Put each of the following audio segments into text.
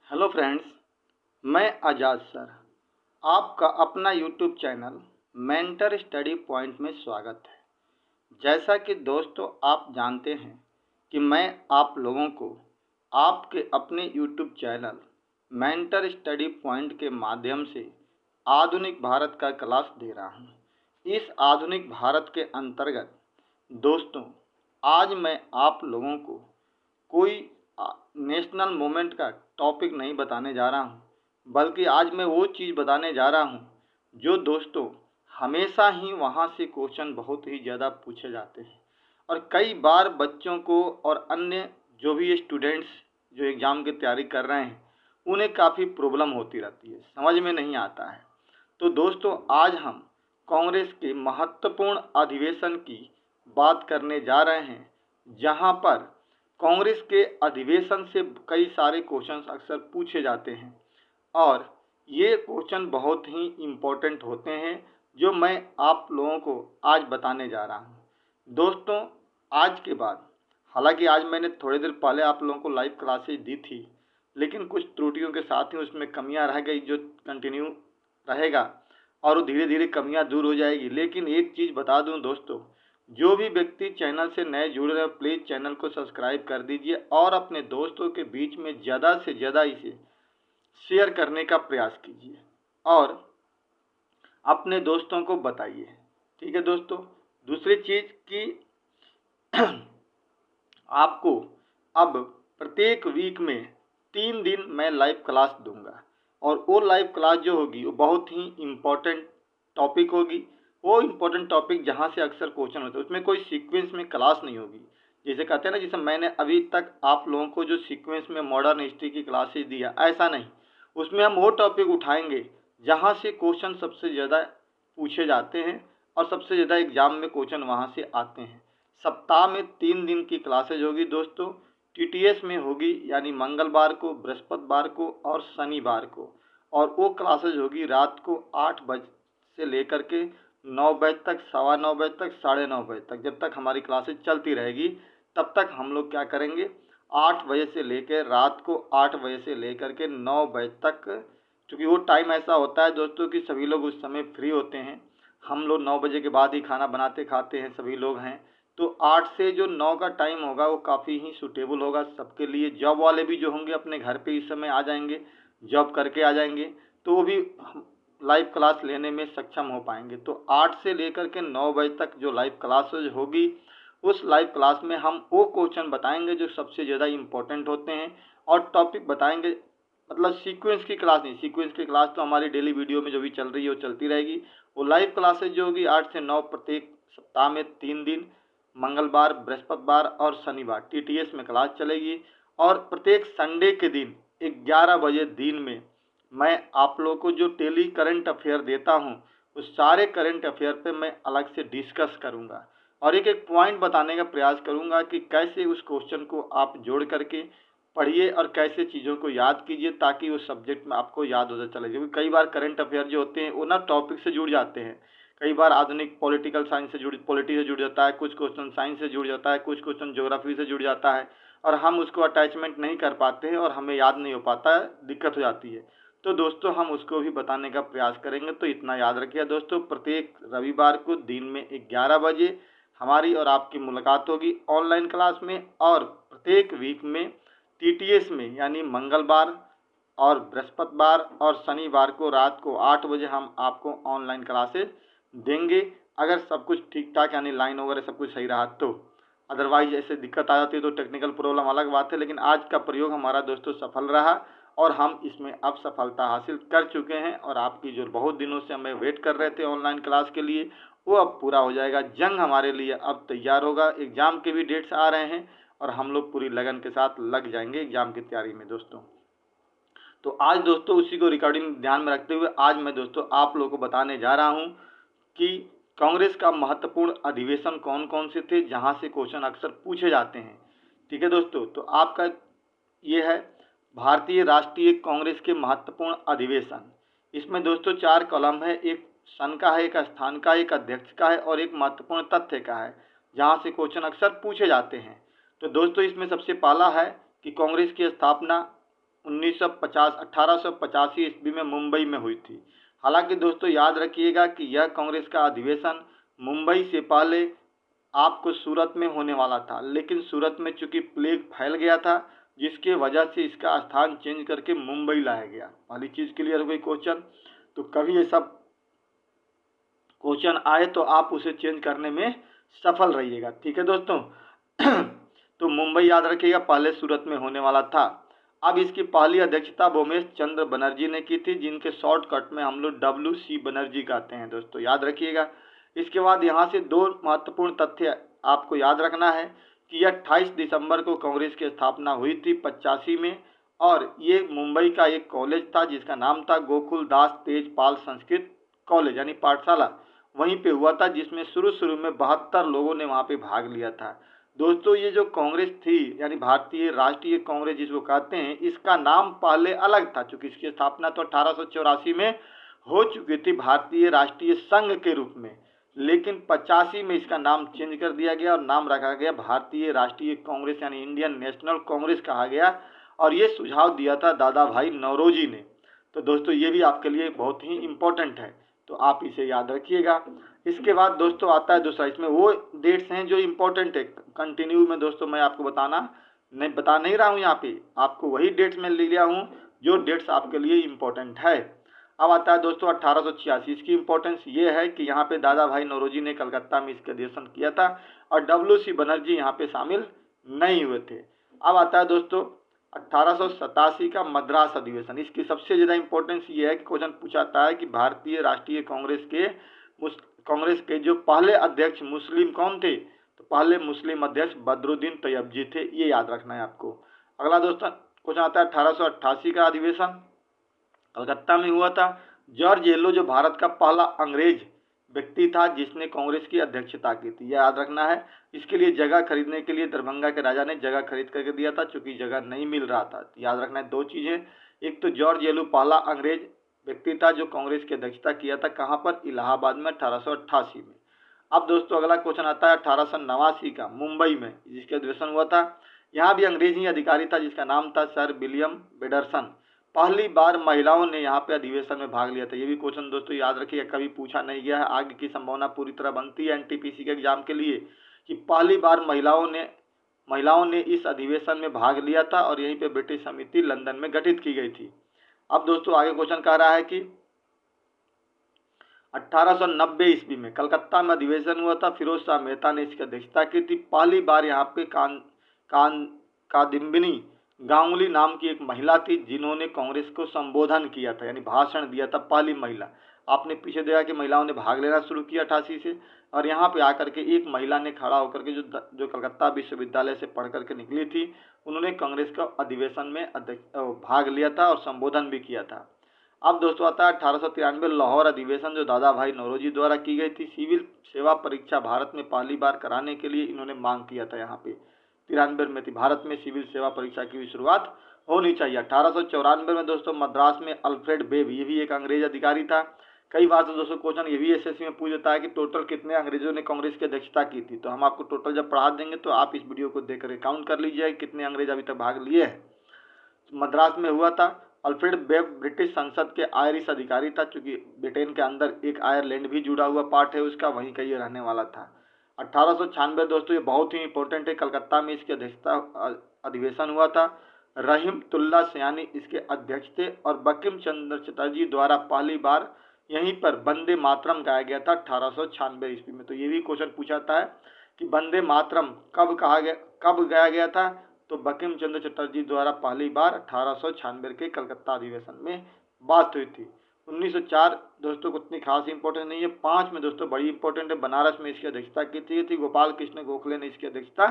Hello friends, मैं आज़ाद sir आपका अपना YouTube channel mentor study point में स्वागत है। जैसा कि दोस्तों आप जानते हैं कि मैं आप लोगों को आपके अपने YouTube channel mentor study point के माध्यम से आधुनिक भारत का क्लास दे रहा हूं। इस आधुनिक भारत के अंतर्गत दोस्तों आज मैं आप लोगों को कोई नेशनल मूवमेंट का टॉपिक नहीं बताने जा रहा हूँ, बल्कि आज मैं वो चीज़ बताने जा रहा हूँ जो दोस्तों हमेशा ही वहाँ से क्वेश्चन बहुत ही ज़्यादा पूछे जाते हैं और कई बार बच्चों को और अन्य जो भी स्टूडेंट्स जो एग्ज़ाम की तैयारी कर रहे हैं उन्हें काफ़ी प्रॉब्लम होती रहती है, समझ में नहीं आता है। तो दोस्तों आज हम कांग्रेस के महत्वपूर्ण अधिवेशन की बात करने जा रहे हैं, जहां पर कांग्रेस के अधिवेशन से कई सारे क्वेश्चंस अक्सर पूछे जाते हैं और ये क्वेश्चन बहुत ही इम्पोर्टेंट होते हैं जो मैं आप लोगों को आज बताने जा रहा हूँ। दोस्तों आज के बाद, हालांकि आज मैंने थोड़ी देर पहले आप लोगों को लाइव क्लासेज दी थी, लेकिन कुछ त्रुटियों के साथ ही उसमें कमियां रह गई जो कंटिन्यू रहेगा और धीरे धीरे कमियां दूर हो जाएगी। लेकिन एक चीज़ बता दूं दोस्तों, जो भी व्यक्ति चैनल से नए जुड़ रहे हैं प्लीज़ चैनल को सब्सक्राइब कर दीजिए और अपने दोस्तों के बीच में ज़्यादा से ज़्यादा इसे शेयर करने का प्रयास कीजिए और अपने दोस्तों को बताइए। ठीक है दोस्तों। दूसरी चीज़ कि आपको अब प्रत्येक वीक में 3 दिन मैं लाइव क्लास दूंगा और वो लाइव क्लास जो होगी वो बहुत ही इम्पोर्टेंट टॉपिक होगी। वो इम्पोर्टेंट टॉपिक जहाँ से अक्सर क्वेश्चन होते हैं उसमें कोई सीक्वेंस में क्लास नहीं होगी। जैसे कहते हैं ना, जैसे मैंने अभी तक आप लोगों को जो सीक्वेंस में मॉडर्न हिस्ट्री की क्लासेस दिया, ऐसा नहीं। उसमें हम वो टॉपिक उठाएंगे जहाँ से क्वेश्चन सबसे ज़्यादा पूछे जाते हैं और सबसे ज़्यादा एग्जाम में क्वेश्चन वहाँ से आते हैं। सप्ताह में 3 दिन की क्लासेज होगी दोस्तों। टीटीएस में होगी यानी मंगलवार को, बृहस्पतिवार को और शनिवार को, और वो क्लासेज होगी रात को 8 बजे से लेकर के 9 बजे तक, 9:15 बजे तक, 9:30 बजे तक। जब तक हमारी क्लासेज चलती रहेगी तब तक हम लोग क्या करेंगे, 8 बजे से लेकर रात को 8 बजे से लेकर के 9 बजे तक, क्योंकि वो टाइम ऐसा होता है दोस्तों कि सभी लोग उस समय फ्री होते हैं। हम लोग 9 बजे के बाद ही खाना बनाते खाते हैं, सभी लोग हैं। तो 8 से जो 9 का टाइम होगा वो काफ़ी ही सूटेबल होगा सबके लिए। जॉब वाले भी जो होंगे अपने घर पे इस समय आ जाएंगे, जॉब करके आ जाएंगे, तो वो भी लाइव क्लास लेने में सक्षम हो पाएंगे। तो 8 से लेकर के 9 बजे तक जो लाइव क्लासेज होगी, उस लाइव क्लास में हम वो क्वेश्चन बताएंगे जो सबसे ज़्यादा इम्पोर्टेंट होते हैं और टॉपिक बताएंगे। मतलब सीक्वेंस की क्लास नहीं, सीक्वेंस की क्लास तो हमारी डेली वीडियो में जो भी चल रही है वो चलती रहेगी। वो लाइव क्लासेज जो होगी 8 से 9 प्रत्येक सप्ताह में 3 दिन, मंगलवार, बृहस्पतिवार और शनिवार टीटीएस में क्लास चलेगी। और प्रत्येक संडे के दिन 11 बजे दिन में मैं आप लोगों को जो डेली करंट अफेयर देता हूँ उस सारे करंट अफेयर पे मैं अलग से डिस्कस करूँगा और एक एक पॉइंट बताने का प्रयास करूँगा कि कैसे उस क्वेश्चन को आप जोड़ करके पढ़िए और कैसे चीज़ों को याद कीजिए ताकि उस सब्जेक्ट में आपको याद होता चले। क्योंकि कई बार करंट अफेयर जो होते हैं वो ना टॉपिक से जुड़ जाते हैं। कई बार आधुनिक पॉलिटिकल साइंस से पॉलिटी से जुड़ जाता है, कुछ क्वेश्चन साइंस से जुड़ जाता है, कुछ क्वेश्चन ज्योग्राफी से जुड़ जाता है और हम उसको अटैचमेंट नहीं कर पाते हैं और हमें याद नहीं हो पाता है, दिक्कत हो जाती है। तो दोस्तों हम उसको भी बताने का प्रयास करेंगे। तो इतना याद रखिए दोस्तों, प्रत्येक रविवार को दिन में 11 बजे हमारी और आपकी मुलाकात होगी ऑनलाइन क्लास में, और प्रत्येक वीक में टीटीएस में यानी मंगलवार और बृहस्पतिवार और शनिवार को रात को 8 बजे हम आपको ऑनलाइन क्लासेस देंगे, अगर सब कुछ ठीक ठाक यानी लाइन वगैरह सब कुछ सही रहा तो। अदरवाइज ऐसे दिक्कत आ जाती है तो टेक्निकल प्रॉब्लम अलग बात है, लेकिन आज का प्रयोग हमारा दोस्तों सफल रहा और हम इसमें अब सफलता हासिल कर चुके हैं। और आपकी जो बहुत दिनों से हमें वेट कर रहे थे ऑनलाइन क्लास के लिए, वो अब पूरा हो जाएगा। जंग हमारे लिए अब तैयार होगा। एग्ज़ाम के भी डेट्स आ रहे हैं और हम लोग पूरी लगन के साथ लग जाएंगे एग्ज़ाम की तैयारी में दोस्तों। तो आज दोस्तों उसी को रिकॉर्डिंग ध्यान में रखते हुए आज मैं दोस्तों आप लोगों को बताने जा रहा हूं कि कांग्रेस का महत्वपूर्ण अधिवेशन कौन कौन से थे जहां से क्वेश्चन अक्सर पूछे जाते हैं। ठीक है दोस्तों, तो आपका ये है भारतीय राष्ट्रीय कांग्रेस के महत्वपूर्ण अधिवेशन। इसमें दोस्तों 4 कॉलम है, एक सन का है, एक स्थान का, एक अध्यक्ष का है और एक महत्वपूर्ण तथ्य का है जहाँ से क्वेश्चन अक्सर पूछे जाते हैं। तो दोस्तों इसमें सबसे पहला है कि कांग्रेस की स्थापना 1885 ईस्वी में मुंबई में हुई थी। हालांकि दोस्तों याद रखिएगा कि यह कांग्रेस का अधिवेशन मुंबई से पहले आपको सूरत में होने वाला था, लेकिन सूरत में चूंकि प्लेग फैल गया था, जिसके वजह से इसका स्थान चेंज करके मुंबई लाया गया। पहली चीज क्लियर हो गई क्वेश्चन। तो कभी ये सब क्वेश्चन आए तो आप उसे चेंज करने में सफल रहिएगा, ठीक है दोस्तों। तो मुंबई याद रखिएगा पहले सूरत में होने वाला था। अब इसकी पहली अध्यक्षता भूमेश चंद्र बनर्जी ने की थी, जिनके शॉर्टकट में हम लोग WC बनर्जी कहते हैं दोस्तों, याद रखिएगा। इसके बाद यहाँ से दो महत्वपूर्ण तथ्य आपको याद रखना है कि यह 28 दिसंबर को कांग्रेस की स्थापना हुई थी 85 में, और ये मुंबई का एक कॉलेज था जिसका नाम था गोकुल दास तेजपाल संस्कृत कॉलेज यानी पाठशाला, वहीं पे हुआ था, जिसमें शुरू में 72 लोगों ने वहाँ पे भाग लिया था। दोस्तों ये जो कांग्रेस थी यानी भारतीय राष्ट्रीय कांग्रेस जिसको कहते हैं, इसका नाम पहले अलग था, चूंकि इसकी स्थापना तो 1884 में हो चुकी थी भारतीय राष्ट्रीय संघ के रूप में, लेकिन 85 में इसका नाम चेंज कर दिया गया और नाम रखा गया भारतीय राष्ट्रीय कांग्रेस यानी इंडियन नेशनल कांग्रेस कहा गया, और ये सुझाव दिया था दादा भाई नौरोजी ने। तो दोस्तों ये भी आपके लिए बहुत ही इम्पोर्टेंट है, तो आप इसे याद रखिएगा। इसके बाद दोस्तों आता है दूसरा, इसमें वो डेट्स हैं जो इम्पोर्टेंट है। कंटिन्यू में दोस्तों मैं आपको बता नहीं रहा हूँ, यहाँ पे आपको वही डेट्स में ले लिया हूँ जो डेट्स आपके लिए इम्पोर्टेंट है। अब आता है दोस्तों 1886। इसकी इम्पोर्टेंस ये है कि यहाँ पे दादा भाई नौरोजी ने कलकत्ता में इसका अधिवेशन किया था और WC बनर्जी यहाँ पे शामिल नहीं हुए थे। अब आता है दोस्तों 1887 का मद्रास अधिवेशन। इसकी सबसे ज़्यादा इम्पोर्टेंस ये है कि क्वेश्चन पूछाता है कि भारतीय राष्ट्रीय कांग्रेस के जो पहले अध्यक्ष मुस्लिम कौन थे, तो पहले मुस्लिम अध्यक्ष बदरुद्दीन तैयबजी थे, ये याद रखना है आपको। अगला दोस्तों क्वेश्चन आता है 1888 का अधिवेशन कलकत्ता में हुआ था। जॉर्ज येलो जो भारत का पहला अंग्रेज व्यक्ति था जिसने कांग्रेस की अध्यक्षता की थी, यह याद रखना है। इसके लिए जगह खरीदने के लिए दरभंगा के राजा ने जगह खरीद करके दिया था, चूंकि जगह नहीं मिल रहा था। याद रखना है दो चीजें, एक तो जॉर्ज येलो पहला अंग्रेज व्यक्ति था जो कांग्रेस की अध्यक्षता किया था, कहाँ पर, इलाहाबाद में 1888 में। अब दोस्तों अगला क्वेश्चन आता है 1889 का मुंबई में जिसका अधिवेशन हुआ था। यहाँ भी अंग्रेज ही अधिकारी था जिसका नाम था सर विलियम बेडरसन। पहली बार महिलाओं ने यहाँ पे अधिवेशन में भाग लिया था। ये भी क्वेश्चन दोस्तों याद रखिए, कभी पूछा नहीं गया है। आगे की संभावना पूरी तरह बनती है NTPC के एग्जाम के लिए कि पहली बार महिलाओं ने इस अधिवेशन में भाग लिया था और यहीं पे ब्रिटिश समिति लंदन में गठित की गई थी। अब दोस्तों आगे क्वेश्चन कह रहा है कि 1890 ईस्वी में कलकत्ता में अधिवेशन हुआ था। फिरोज शाह मेहता ने इसकी अध्यक्षता की थी। पहली बार यहाँ पे कादिम्बिनी गांगुली नाम की एक महिला थी जिन्होंने कांग्रेस को संबोधन किया था यानी भाषण दिया था, पहली महिला। आपने पीछे देखा कि महिलाओं ने भाग लेना शुरू किया 88 से, और यहाँ पे आकर के एक महिला ने खड़ा होकर के जो कलकत्ता विश्वविद्यालय से पढ़ करके निकली थी, उन्होंने कांग्रेस का अधिवेशन में भाग लिया था और संबोधन भी किया था। अब दोस्तों आता है 1893 लाहौर अधिवेशन जो दादा भाई नौरोजी द्वारा की गई थी। सिविल सेवा परीक्षा भारत में पहली बार कराने के लिए इन्होंने मांग किया था। यहाँ पे 93 में थी, भारत में सिविल सेवा परीक्षा की भी शुरुआत होनी चाहिए। 1894 में दोस्तों मद्रास में अल्फ्रेड बेब, ये भी एक अंग्रेज अधिकारी था। कई बार तो दोस्तों क्वेश्चन ये भी SSC में पूछ देता है कि टोटल कितने अंग्रेजों ने कांग्रेस की अध्यक्षता की थी, तो हम आपको टोटल जब पढ़ा देंगे तो आप इस वीडियो को देखकर काउंट कर लीजिए कितने अंग्रेज अभी तक भाग लिए हैं। मद्रास में हुआ था। अल्फ्रेड बेब ब्रिटिश संसद के आयरिश अधिकारी था, क्योंकि ब्रिटेन के अंदर एक आयरलैंड भी जुड़ा हुआ पार्ट है उसका, वहीं का ये रहने वाला था। 1896 दोस्तों ये बहुत ही इंपॉर्टेंट है, कलकत्ता में इसकी अध्यक्षता अधिवेशन हुआ था। रहीमतुल्ला सयानी इसके अध्यक्ष थे और बंकिम चंद्र चटर्जी द्वारा पहली बार यहीं पर वंदे मातरम गाया गया था 1896 ईस्वी में। तो ये भी क्वेश्चन पूछाता है कि वंदे मातरम कब गाया गया था, तो बंकिम चंद्र चटर्जी द्वारा पहली बार 1896 के कलकत्ता अधिवेशन में बात हुई थी। 1904 दोस्तों को उतनी खास इंपॉर्टेंस नहीं है। 5 में दोस्तों बड़ी इंपॉर्टेंट है, बनारस में इसकी अध्यक्षता की थी गोपाल कृष्ण गोखले ने इसकी अध्यक्षता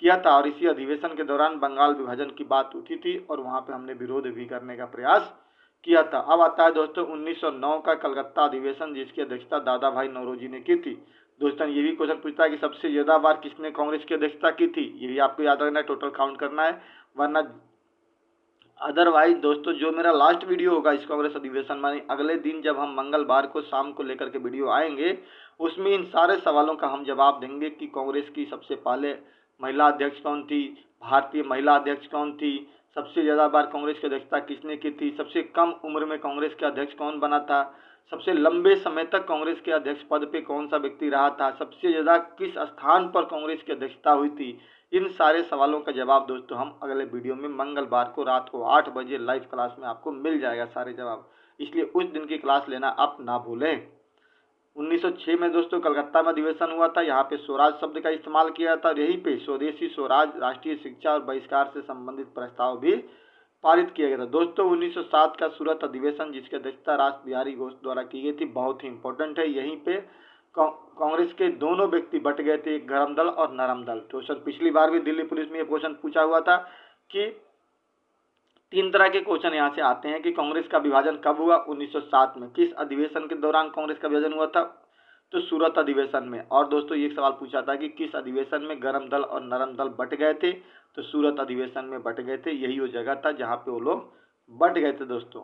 किया था, और इसी अधिवेशन के दौरान बंगाल विभाजन की बात उठी थी और वहां पे हमने विरोध भी करने का प्रयास किया था। अब आता है दोस्तों 1909 का कलकत्ता अधिवेशन जिसकी अध्यक्षता दादा भाई नौरोजी ने की थी। दोस्तों ये भी क्वेश्चन पूछता है कि सबसे ज्यादा बार किसने कांग्रेस की अध्यक्षता की थी, ये भी आपको याद रखना है, टोटल काउंट करना है, वरना अदरवाइज दोस्तों जो मेरा लास्ट वीडियो होगा इस कांग्रेस अधिवेशन में अगले दिन जब हम मंगलवार को शाम को लेकर के वीडियो आएंगे, उसमें इन सारे सवालों का हम जवाब देंगे कि कांग्रेस की सबसे पहले महिला अध्यक्ष कौन थी, भारतीय महिला अध्यक्ष कौन थी, सबसे ज़्यादा बार कांग्रेस की अध्यक्षता किसने की थी, सबसे कम उम्र में कांग्रेस के अध्यक्ष कौन बना था, सबसे लंबे समय तक कांग्रेस के अध्यक्ष पद पे कौन सा व्यक्ति रहा था, सबसे ज़्यादा किस स्थान पर कांग्रेस की अध्यक्षता हुई थी। इन सारे सवालों का जवाब दोस्तों हम अगले वीडियो में मंगलवार को रात को 8 बजे लाइव क्लास में आपको मिल जाएगा सारे जवाब, इसलिए उस दिन की क्लास लेना आप ना भूलें। 1906 में दोस्तों कलकत्ता में अधिवेशन हुआ था। यहाँ पे स्वराज शब्द का इस्तेमाल किया था और यहीं पे स्वदेशी स्वराज, राष्ट्रीय शिक्षा और बहिष्कार से संबंधित प्रस्ताव भी पारित किया गया था। दोस्तों 1907 का सूरत अधिवेशन जिसकी अध्यक्षता रास बिहारी घोष द्वारा की गई थी, बहुत ही इंपॉर्टेंट है। यहीं पे कांग्रेस के दोनों व्यक्ति बट गए थे, एक गरम दल और नरम दल। क्वेश्चन पिछली बार भी दिल्ली पुलिस में ये क्वेश्चन पूछा हुआ था कि 3 तरह के क्वेश्चन यहाँ से आते हैं कि कांग्रेस का विभाजन कब हुआ, 1907 में। किस अधिवेशन के दौरान कांग्रेस का विभाजन हुआ था, तो सूरत अधिवेशन में। और दोस्तों ये सवाल पूछा था कि किस अधिवेशन में गरम दल और नरम दल बट गए थे, तो सूरत अधिवेशन में बट गए थे। यही वो जगह था जहाँ पे वो लोग बट गए थे दोस्तों।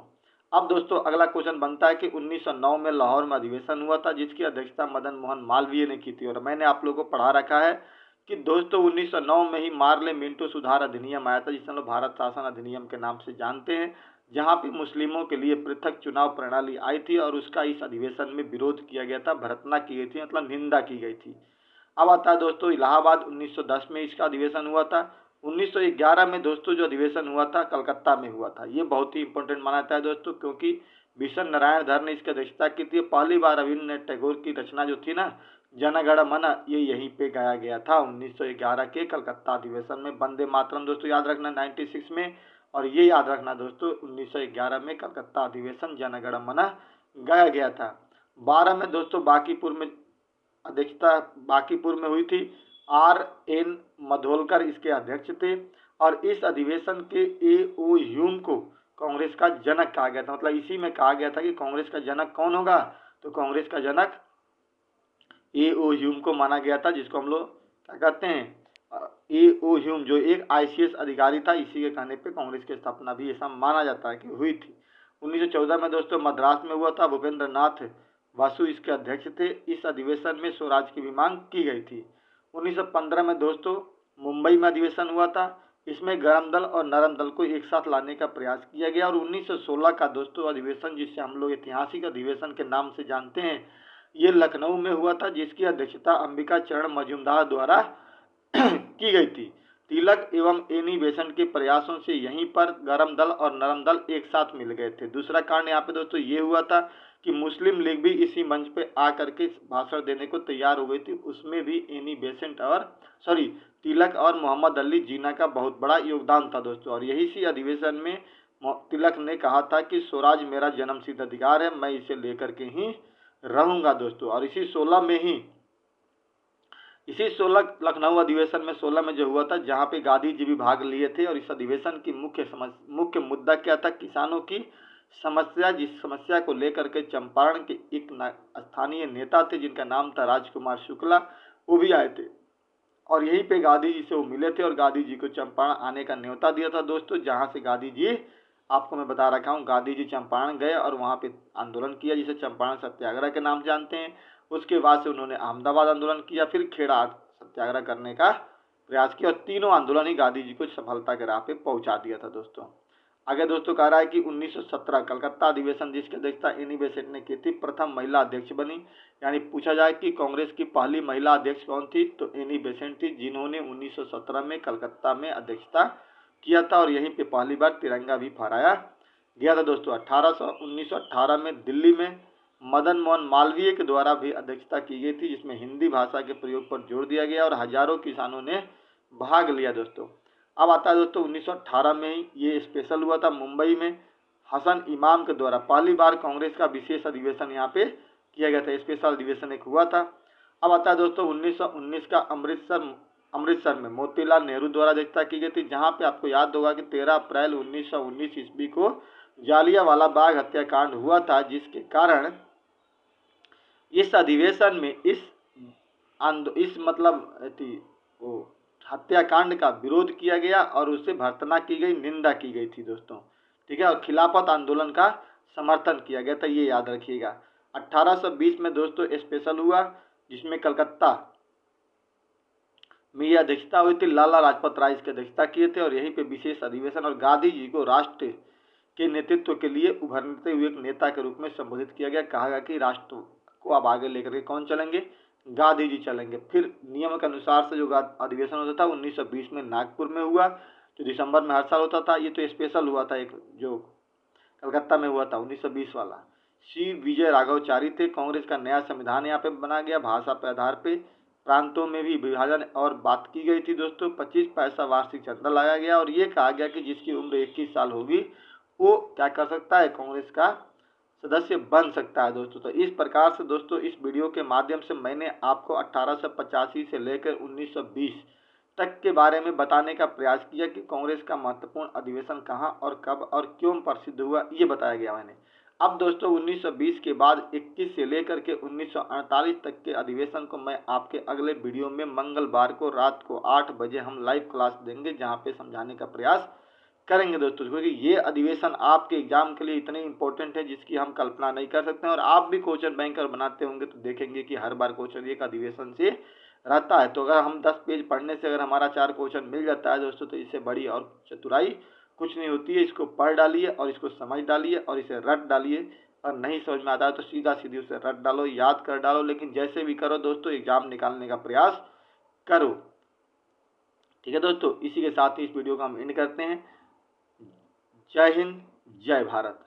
अब दोस्तों अगला क्वेश्चन बनता है कि 1909 में लाहौर में अधिवेशन हुआ था जिसकी अध्यक्षता मदन मोहन मालवीय ने की थी। और मैंने आप लोगों को पढ़ा रखा है कि दोस्तों 1909 में ही मार्ले मिंटो सुधार अधिनियम आया था, जिसे हम लोग भारत शासन अधिनियम के नाम से जानते हैं, जहां पे मुस्लिमों के लिए पृथक चुनाव प्रणाली आई थी और उसका इस अधिवेशन में विरोध किया गया था, भर्त्सना की गई थी, मतलब निंदा की गई थी। अब आता है दोस्तों इलाहाबाद, 1910 में इसका अधिवेशन हुआ था। 1911 में दोस्तों जो अधिवेशन हुआ था कलकत्ता में हुआ था। ये बहुत ही इंपॉर्टेंट माना जाता है दोस्तों, क्योंकि भीषण नारायण धर ने इसकी अध्यक्षता की थी। पहली बार रविन्द्रनाथ टैगोर की रचना जो थी ना, जन गण मन, ये यहीं पे गाया गया था 1911 के कलकत्ता अधिवेशन में। वंदे मातरम दोस्तों याद रखना 96 में, और ये याद रखना दोस्तों 1911 में कलकत्ता अधिवेशन जन गण मन गाया गया था। 12 में दोस्तों बांकीपुर में अध्यक्षता बांकीपुर में हुई थी। R.N. मधोलकर इसके अध्यक्ष थे और इस अधिवेशन के A.O. ह्यूम को कांग्रेस का जनक कहा गया था। मतलब इसी में कहा गया था कि कांग्रेस का जनक कौन होगा, तो कांग्रेस का जनक A.O. ह्यूम को माना गया था, जिसको हम लोग क्या कहते हैं, A.O. ह्यूम, जो एक ICS अधिकारी था। इसी के कहने पे कांग्रेस की स्थापना भी ऐसा माना जाता है कि हुई थी। 1914 में दोस्तों मद्रास में हुआ था, भूपेंद्र नाथ वासु इसके अध्यक्ष थे। इस अधिवेशन में स्वराज की भी मांग की गई थी। 1915 में दोस्तों मुंबई में अधिवेशन हुआ था। इसमें गरम दल और नरम दल को एक साथ लाने का प्रयास किया गया। और 1916 का दोस्तों अधिवेशन, जिसे हम लोग ऐतिहासिक अधिवेशन के नाम से जानते हैं, ये लखनऊ में हुआ था, जिसकी अध्यक्षता अंबिका चरण मजूमदार द्वारा की गई थी। तिलक एवं एनी बेसेंट के प्रयासों से यहीं पर गरम दल और नरम दल एक साथ मिल गए थे। दूसरा कारण यहाँ पे दोस्तों ये हुआ था कि मुस्लिम लीग भी इसी मंच पे आकर के भाषण देने को तैयार हो गई थी। उसमें भी एनी बेसेंट और तिलक और मोहम्मद अली जिन्ना का बहुत बड़ा योगदान था दोस्तों। और यही सी अधिवेशन में तिलक ने कहा था कि स्वराज मेरा जन्मसिद्ध अधिकार है, मैं इसे लेकर के ही रहूंगा दोस्तों। और इसी 16 लखनऊ अधिवेशन में 16 में जो हुआ था, जहां पे गांधी जी भी भाग लिए थे। और इस अधिवेशन की मुख्य मुद्दा क्या था, किसानों की समस्या, जिस समस्या को लेकर के चंपारण के एक स्थानीय नेता थे जिनका नाम था राजकुमार शुक्ला, वो भी आए थे। और यहीं पे गांधी जी से वो मिले थे और गांधी जी को चंपारण आने का न्योता दिया था दोस्तों, जहां से गांधी जी, आपको मैं बता रखा हूँ, गांधी जी चंपारण गए और वहां पे आंदोलन किया, जिसे चंपारण सत्याग्रह के नाम जानते हैं। उसके बाद से उन्होंने अहमदाबाद आंदोलन किया, फिर खेड़ा सत्याग्रह करने का प्रयास किया, और तीनों आंदोलन ही गांधी जी को सफलता के राह पे पहुंचा दिया था दोस्तों। आगे दोस्तों कह रहा है कि 1917 कलकत्ता अधिवेशन, जिसकी अध्यक्षता एनी बेसेंट ने की थी, प्रथम महिला अध्यक्ष बनी। यानी पूछा जाए कि कांग्रेस की पहली महिला अध्यक्ष कौन थी, तो एनी बेसेंट थी, जिन्होंने 1917 में कलकत्ता में अध्यक्षता किया था। और यहीं पे पहली बार तिरंगा भी फहराया गया था दोस्तों। 1918 में दिल्ली में मदन मोहन मालवीय के द्वारा भी अध्यक्षता की गई थी, जिसमें हिंदी भाषा के प्रयोग पर जोर दिया गया और हजारों किसानों ने भाग लिया दोस्तों। अब आता है दोस्तों 1918 में ही ये स्पेशल हुआ था मुंबई में, हसन इमाम के द्वारा पहली बार कांग्रेस का विशेष अधिवेशन यहाँ पे किया गया था, स्पेशल अधिवेशन एक हुआ था। अब आता है दोस्तों 1919 का अमृतसर में मोतीलाल नेहरू द्वारा अध्यक्षता की गई थी, जहाँ पे आपको याद होगा कि 13 अप्रैल 1919 ईस्वी को जालियांवाला बाग हत्याकांड हुआ था, जिसके कारण इस अधिवेशन में इस मतलब हत्याकांड का विरोध किया गया और उससे भर्त्सना की गई, निंदा की गई थी दोस्तों, ठीक है। और खिलाफत आंदोलन का समर्थन किया गया था, ये याद रखिएगा। 1820 में दोस्तों स्पेशल हुआ, जिसमें कलकत्ता में यह अध्यक्षता हुई थी। लाला लाजपत राय इसकी अध्यक्षता किए थे और यहीं पे विशेष अधिवेशन और गांधी जी को राष्ट्र के नेतृत्व के लिए उभरते हुए एक नेता के रूप में संबोधित किया गया। कहा गया कि राष्ट्र को अब आगे लेकर के कौन चलेंगे, गांधी जी चलेंगे। फिर नियम के अनुसार से जो अधिवेशन होता था 1920 में नागपुर में हुआ, जो दिसंबर में हर साल होता था। ये तो स्पेशल हुआ था, एक जो कलकत्ता में हुआ था 1920 वाला। सी विजय राघवचारी थे। कांग्रेस का नया संविधान यहाँ पे बना गया, भाषा के आधार पे प्रांतों में भी विभाजन और बात की गई थी दोस्तों। 25 पैसा वार्षिक चंदा लगाया गया और ये कहा गया कि जिसकी उम्र 21 साल होगी वो क्या कर सकता है, कांग्रेस का सदस्य बन सकता है दोस्तों। तो इस प्रकार से दोस्तों इस वीडियो के माध्यम से मैंने आपको 1885 से लेकर 1920 तक के बारे में बताने का प्रयास किया कि कांग्रेस का महत्वपूर्ण अधिवेशन कहाँ और कब और क्यों प्रसिद्ध हुआ, ये बताया गया मैंने। अब दोस्तों 1920 के बाद 21 से लेकर के 1948 तक के अधिवेशन को मैं आपके अगले वीडियो में मंगलवार को रात को 8 बजे हम लाइव क्लास देंगे, जहाँ पे समझाने का प्रयास करेंगे दोस्तों। क्योंकि ये अधिवेशन आपके एग्जाम के लिए इतने इंपॉर्टेंट है जिसकी हम कल्पना नहीं कर सकते हैं। और आप भी क्वेश्चन बैंकर बनाते होंगे तो देखेंगे कि हर बार क्वेश्चन एक अधिवेशन से रहता है। तो अगर हम 10 पेज पढ़ने से अगर हमारा 4 क्वेश्चन मिल जाता है दोस्तों, तो इससे बड़ी और चतुराई कुछ नहीं होती है। इसको पढ़ डालिए और इसको समझ डालिए और इसे रट डालिए। और नहीं समझ में आता है तो सीधा सीधी उसे रट डालो, याद कर डालो, लेकिन जैसे भी करो दोस्तों एग्जाम निकालने का प्रयास करो। ठीक है दोस्तों, इसी के साथ ही इस वीडियो को हम एंड करते हैं। जय हिंद, जय भारत।